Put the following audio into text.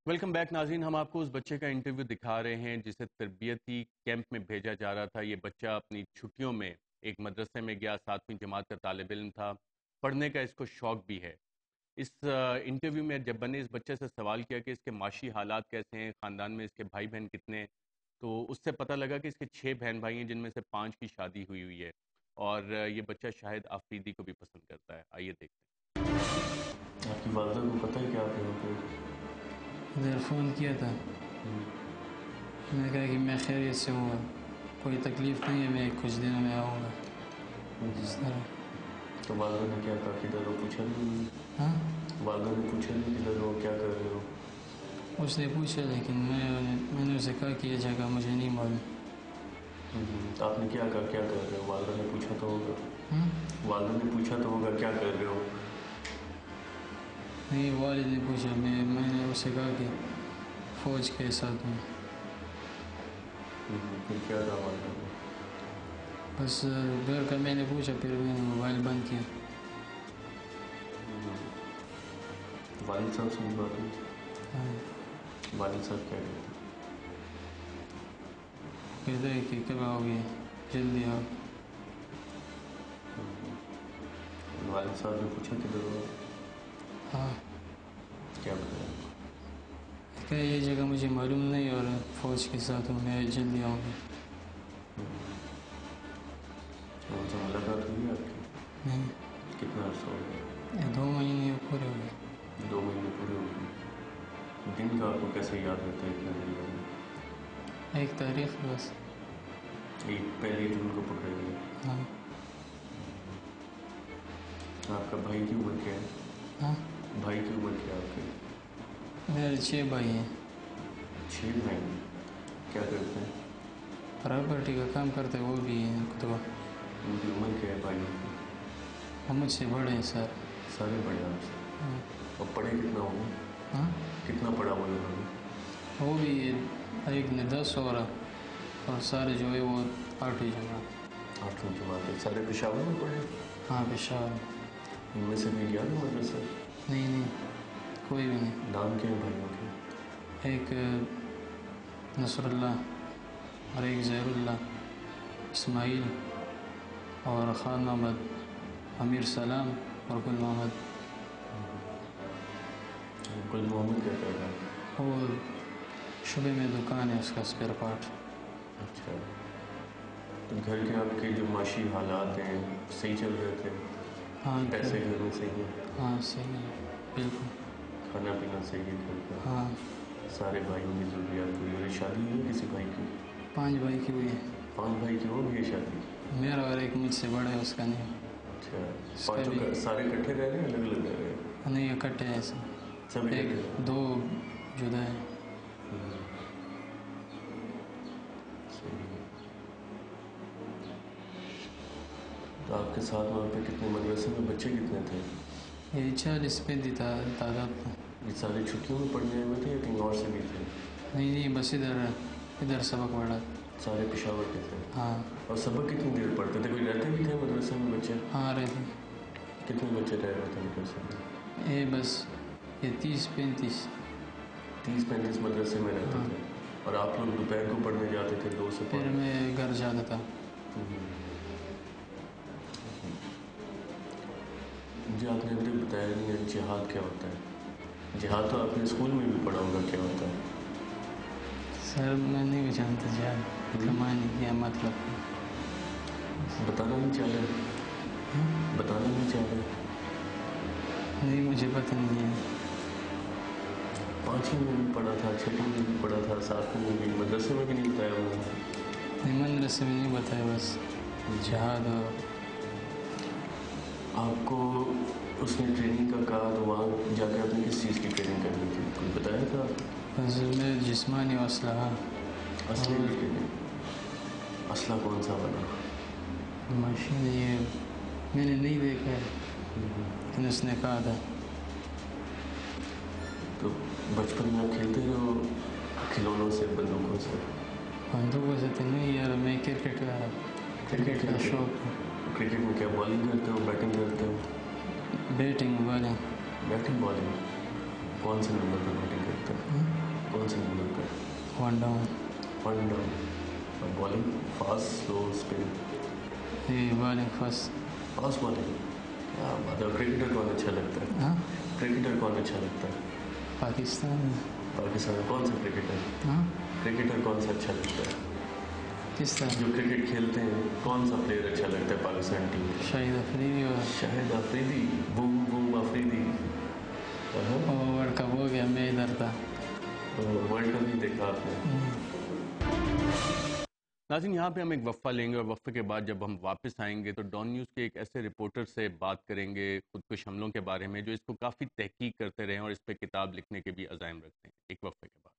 Welcome back ناظرین. ہم آپ کو اس بچے کا انٹرویو دکھا رہے ہیں جسے تربیتی کیمپ میں بھیجا جا رہا تھا. یہ بچہ اپنی چھٹیوں میں ایک مدرسے میں گیا، 7ویں جماعت کا طالب علم تھا، پڑھنے کا اس کو شوق بھی ہے. اس انٹرویو میں جب میں نے اس بچے سے سوال کیا کہ اس کے معاشی حالات کیسے ہیں، خاندان میں اس کے بھائی بہن کتنے ہیں، تو اس سے پتہ لگا کہ اس کے 6 بہن بھائی ہیں جن میں سے 5 کی شادی ہوئی ہے. اور یہ بچہ شاہد آفریدی کو بھی پسند کرتا ہے. آئیے دیکھتے ہیں. آپ کی والدہ کو پتہ ہے کہ آپ یہاں پہ ادھر فون کیا تھا، میں نے کہا کہ میں خیریت سے ہوں گا، کوئی تکلیف نہیں ہے، میں کچھ دنوں میں آؤں گا. اس طرح تو والدہ نے کیا کہا؟ کدھر ہو؟ پوچھا نہیں؟ ہاں، والدہ نے پوچھا نہیں کدھر ہو، کیا کر رہے ہو؟ اس نے پوچھا لیکن میں نے اسے کہا کہ یہ جگہ مجھے نہیں معلوم. آپ نے کیا کہا کیا کر رہے ہو؟ والدہ نے پوچھا تو ہوگا. والدہ نے پوچھا تو ہوگا کیا کر رہے ہو؟ نہیں، والد نے پوچھا. میں نے اسے کہا کہ فوج کے ساتھ ہوں. پھر کیا کہا والدہ نے؟ بس گھر کا میں نے پوچھا، پھر میں نے موبائل بند کیا. والد صاحب سے بات ہوئی؟ ہاں. والد صاحب کیا کہتے ہیں؟ کہتے ہیں کہ کب آؤ گے، جلدی آؤ. والد صاحب نے پوچھا کدھر ہو؟ ہاں. کیا بتایا؟ کہ یہ جگہ مجھے معلوم نہیں اور فوج کے ساتھ ہوں، میں جلدی آؤں گا. ان سے ملاقات ہوئی آپ کی؟ نہیں. کتنا عرصہ ہو گیا؟ 2 مہینے پورے ہو گئے. 2 مہینے پورے ہو گئے. دن کا آپ کو کیسے یاد رہتا ہے اتنا دن میں؟ ایک تاریخ بس. ایک 1 جون کو پکڑے گئے. ہاں. آپ کا بھائی کی عمر کیا ہے؟ ہاں، بھائی کی عمر کیا ہے آپ کے؟ میرے 6 بھائی ہیں. 6 بھائی ہیں. کیا کرتے ہیں؟ پراپرٹی کا کام کرتے ہیں، وہ بھی ہیں خطبہ. ان کی عمر کیا ہے بھائیوں کی؟ وہ مجھ سے بڑے ہیں سر. سارے بڑے آپ سے؟ ہاں. اور پڑھے کتنا ہوں؟ ہاں، کتنا پڑھا ہوا ہے انہوں نے؟ وہ بھی ایک نے 10 اور سارے جو ہے وہ 8ویں جماعت. 8ویں جماعت ہے. سارے پشاور میں پڑھے؟ ہاں، پشاور. ان میں سے کوئی گیا نہیں مدرسہ؟ نہیں، کوئی بھی نہیں. نام کیا ہے بھائیوں کے؟ ایک نصر اللہ اور ایک زہر اللہ، اسماعیل اور خان محمد، امیر سلام اور گل محمد. گل محمد کیا کر رہا ہے؟ وہ شعبے میں دکان ہے اس کا، اسپیئر پارٹ. اچھا. تو گھر کے آپ کے جو معاشی حالات ہیں صحیح چل رہے تھے؟ ہاں. پیسے گھر میں صحیح ہیں؟ ہاں، صحیح ہے بالکل. کھانا پینا صحیح ہے گھر کا؟ ہاں. سارے بھائیوں کی ضروریات پوری ہو رہی؟ شادی ہوئی ہے کسی بھائی کی؟ 5 بھائی کی ہوئی ہے. 5 بھائی کی ہو گئی ہے شادی؟ میرا اور ایک مجھ سے بڑا ہے، اس کا نہیں. اچھا. پانچوں کا سارے اکٹھے رہ رہے ہیں الگ الگ رہ رہے ہیں؟ نہیں، اکٹھے ہیں سب. سب ایک اکٹھے؟ 2 جدا ہیں. صحیح ہے. تو آپ کے ساتھ وہاں پہ کتنے مدرسے میں بچے کتنے تھے؟ یہ 40-35 تعداد تھا. یہ سارے چھٹیوں میں پڑھنے آئے ہوئے تھے یا کہیں اور سے بھی تھے؟ نہیں، بس ادھر سبق پڑھا. سارے پشاور کے تھے؟ ہاں. اور سبق کتنی دیر پڑھتے تھے؟ کوئی رہتے بھی تھے مدرسے میں بچے؟ ہاں، رہتے. کتنے بچے رہ رہے تھے مدرسے میں؟ یہ بس 30-35. 30-35 مدرسے میں رہتے تھے. اور آپ لوگ دوپہر کو پڑھنے جاتے تھے 2 سے 5؟ پھر میں گھر جاتا تھا. مجھے آپ نے ابھی تک بتایا نہیں ہے جہاد کیا ہوتا ہے؟ جہاد تو آپ نے اسکول میں بھی پڑھا ہوگا، کیا ہوتا ہے؟ سر میں نہیں جانتا جہاد کا معنی کیا مطلب. بتانا نہیں چاہ رہے؟ بتانا نہیں چاہ رہے؟ نہیں، مجھے پتہ نہیں ہے. 5ویں میں بھی پڑھا تھا، 6ویں میں بھی پڑھا تھا، 7ویں میں بھی. مدرسے میں بھی نہیں بتایا انہوں نے؟ نہیں، مدرسے میں نہیں بتایا، بس جہاد. آپ کو اس نے ٹریننگ کا کہا تو وہاں جا کے آپ نے کس چیز کی ٹریننگ کرنی تھی؟ کچھ بتایا تھا؟ بس میں جسمانی اسلحہ. اسلحے کی ٹریننگ؟ اسلحہ کون سا والا؟ مشین. یہ میں نے نہیں دیکھا ہے لیکن اس نے کہا تھا. تو بچپن میں آپ کھیلتے رہے ہو کھلونوں سے، بندوقوں سے؟ بندوقوں سے تو نہیں یار، میں کرکٹ کا شوق ہے. کرکٹ میں کیا بالنگ کرتے ہو بیٹنگ کرتے ہو؟ Batting bowling. Batting bowling? کون سے نمبر پہ بیٹنگ کرتے ہو؟ کون سے ملک کا ہے؟ One down. One down. Bowling fast slow spin? Bowling fast. Fast bowling. کیا بات ہے. کرکٹر کون اچھا لگتا ہے؟ ہاں کرکٹر کون اچھا لگتا ہے پاکستان میں. پاکستان میں؟ کون سا کرکٹر؟ ہاں کرکٹر کون سا اچھا لگتا ہے کس طرح؟ جو کرکٹ کھیلتے ہیں؟ کون سا پلیئر اچھا لگتا ہے پاکستان ٹیم میں؟ شاہد افریدی. اور Shahid Afridi. Boom boom Afridi. World cup ہو گیا میں ادھر تھا. ورلڈ کپ نہیں دیکھا آپ نے؟ ناظرین یہاں پہ ہم ایک وقفہ لیں گے اور وقفے کے بعد جب ہم واپس آئیں گے تو ڈان نیوز کے ایک ایسے رپورٹر سے بات کریں گے خودکش حملوں کے بارے میں جو اس کو کافی تحقیق کرتے رہے ہیں اور اس پہ کتاب لکھنے کے بھی عزائم رکھتے ہیں. ایک وقفے کے بعد.